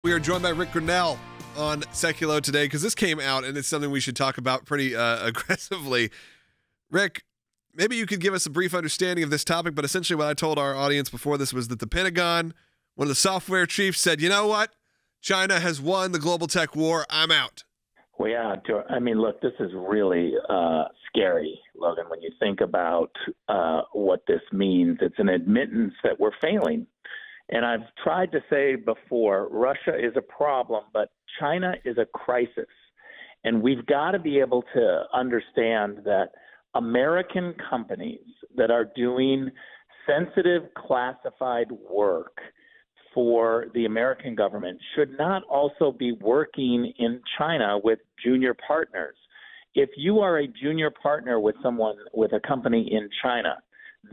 We are joined by Rick Grenell on Seculo today because this came out and it's something we should talk about pretty aggressively. Rick, maybe you could give us a brief understanding of this topic, but essentially what I told our audience before this was that the Pentagon, one of the software chiefs, said, you know what? China has won the global tech war. I'm out. Well, yeah, I mean, look, this is really scary, Logan, when you think about what this means. It's an admittance that we're failing. And I've tried to say before, Russia is a problem, but China is a crisis. And we've got to be able to understand that American companies that are doing sensitive classified work for the American government should not also be working in China with junior partners. If you are a junior partner with someone, with a company in China,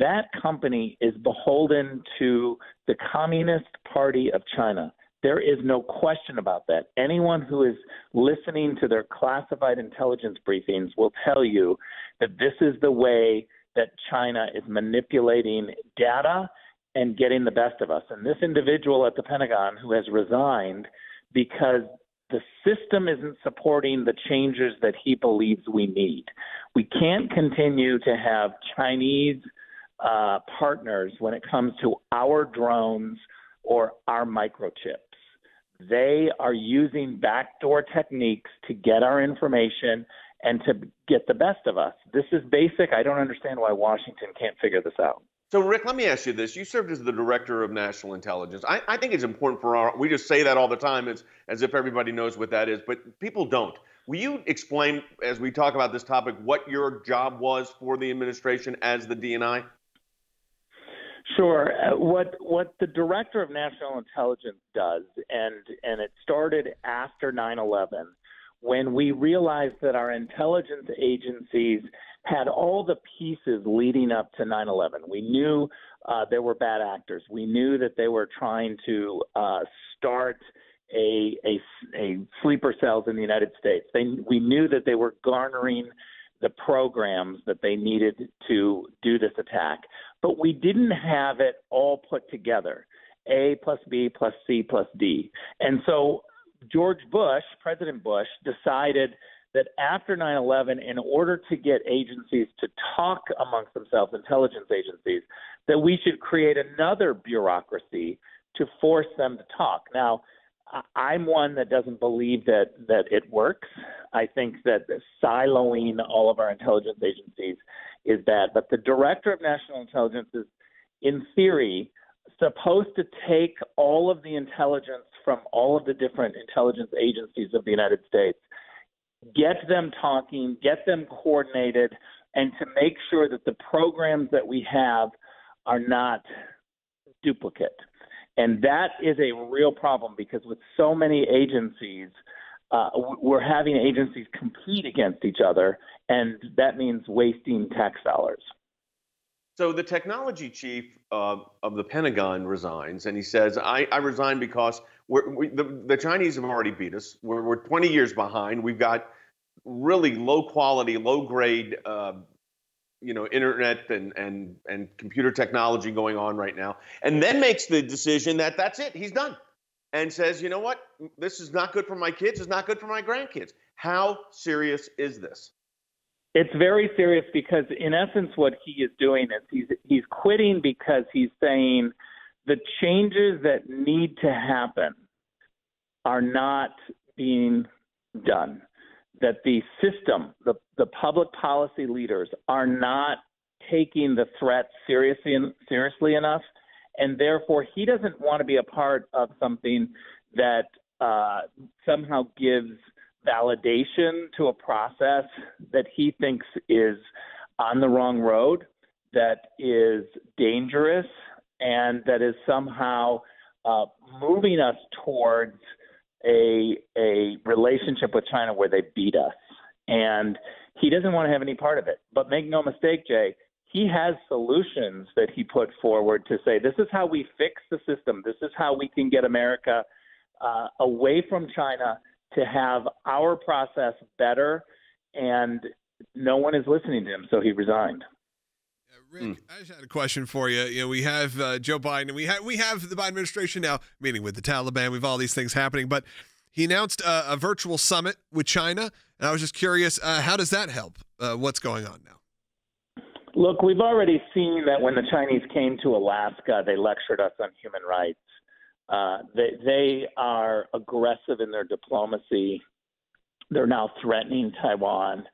that company is beholden to the Communist Party of China. There is no question about that. Anyone who is listening to their classified intelligence briefings will tell you that this is the way that China is manipulating data and getting the best of us. And this individual at the Pentagon who has resigned because the system isn't supporting the changes that he believes we need. We can't continue to have Chinese partners when it comes to our drones or our microchips. They are using backdoor techniques to get our information and to get the best of us. This is basic. I don't understand why Washington can't figure this out. So, Rick, let me ask you this. You served as the Director of National Intelligence. I think it's important for we just say that all the time as if everybody knows what that is, but people don't. Will you explain, as we talk about this topic, what your job was for the administration as the DNI? Sure. What the Director of National Intelligence does, and it started after 9/11, when we realized that our intelligence agencies had all the pieces leading up to 9/11. We knew there were bad actors. We knew that they were trying to start a sleeper cells in the United States. We knew that they were garnering the programs that they needed to do this attack. But we didn't have it all put together, A plus B plus C plus D. And so George Bush, President Bush, decided that after 9/11, in order to get agencies to talk amongst themselves, intelligence agencies, that we should create another bureaucracy to force them to talk. Now, I'm one that doesn't believe that it works. I think that siloing all of our intelligence agencies is bad. But the Director of National Intelligence is, in theory, supposed to take all of the intelligence from all of the different intelligence agencies of the United States, get them talking, get them coordinated, and to make sure that the programs that we have are not duplicate. And that is a real problem because with so many agencies, we're having agencies compete against each other, and that means wasting tax dollars. So the technology chief of the Pentagon resigns, and he says, I resign because the Chinese have already beat us. We're 20 years behind. We've got really low quality, low grade internet and computer technology going on right now, and then makes the decision that that's it, he's done, and says, you know what, this is not good for my kids, it's not good for my grandkids. How serious is this? It's very serious because, in essence, what he is doing is he's quitting because he's saying the changes that need to happen are not being done. That the system, the public policy leaders are not taking the threat seriously enough, and therefore he doesn't want to be a part of something that somehow gives validation to a process that he thinks is on the wrong road, that is dangerous, and that is somehow moving us towards a relationship with China where they beat us. And he doesn't want to have any part of it. But make no mistake, Jay, he has solutions that he put forward to say, this is how we fix the system. This is how we can get America away from China to have our process better. And no one is listening to him, so he resigned. Rick, I just had a question for you. You know, we have Joe Biden, and we have the Biden administration now meeting with the Taliban. We've all these things happening, but he announced a virtual summit with China, and I was just curious, how does that help? What's going on now? Look, we've already seen that when the Chinese came to Alaska, they lectured us on human rights. They are aggressive in their diplomacy. They're now threatening Taiwan.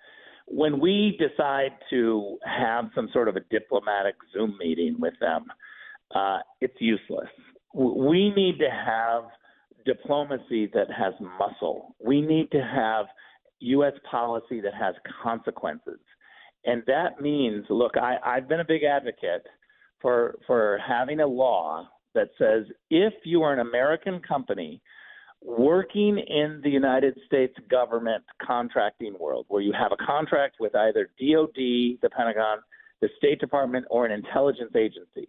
When we decide to have some sort of a diplomatic Zoom meeting with them, it's useless. We need to have diplomacy that has muscle. We need to have U.S. policy that has consequences. And that means, look, I've been a big advocate for having a law that says if you are an American company working in the United States government contracting world, where you have a contract with either DOD, the Pentagon, the State Department, or an intelligence agency,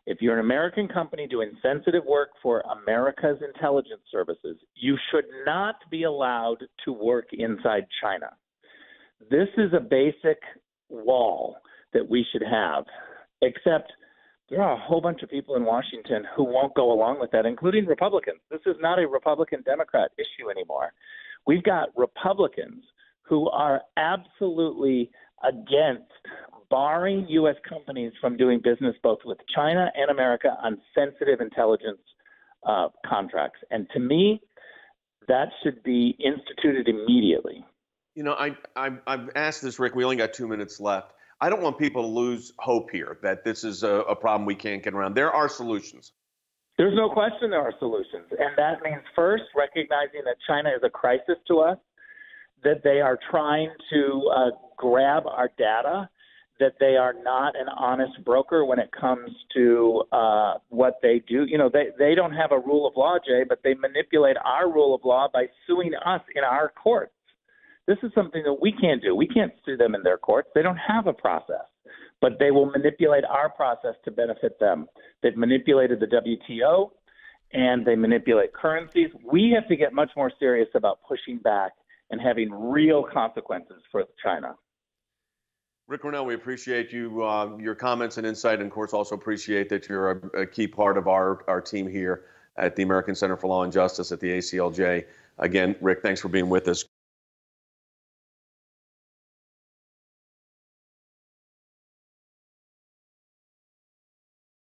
if you're an American company doing sensitive work for America's intelligence services, you should not be allowed to work inside China. This is a basic wall that we should have, except there are a whole bunch of people in Washington who won't go along with that, including Republicans. This is not a Republican-Democrat issue anymore. We've got Republicans who are absolutely against barring U.S. companies from doing business both with China and America on sensitive intelligence contracts. And to me, that should be instituted immediately. You know, I've asked this, Rick. We only got 2 minutes left. I don't want people to lose hope here that this is a problem we can't get around. There are solutions. There's no question there are solutions. And that means first recognizing that China is a crisis to us, that they are trying to grab our data, that they are not an honest broker when it comes to what they do. You know, they don't have a rule of law, Jay, but they manipulate our rule of law by suing us in our courts. This is something that we can't do. We can't sue them in their courts. They don't have a process, but they will manipulate our process to benefit them. They've manipulated the WTO, and they manipulate currencies. We have to get much more serious about pushing back and having real consequences for China. Rick Grenell, we appreciate you, your comments and insight, and of course also appreciate that you're a key part of our team here at the American Center for Law and Justice at the ACLJ. Again, Rick, thanks for being with us.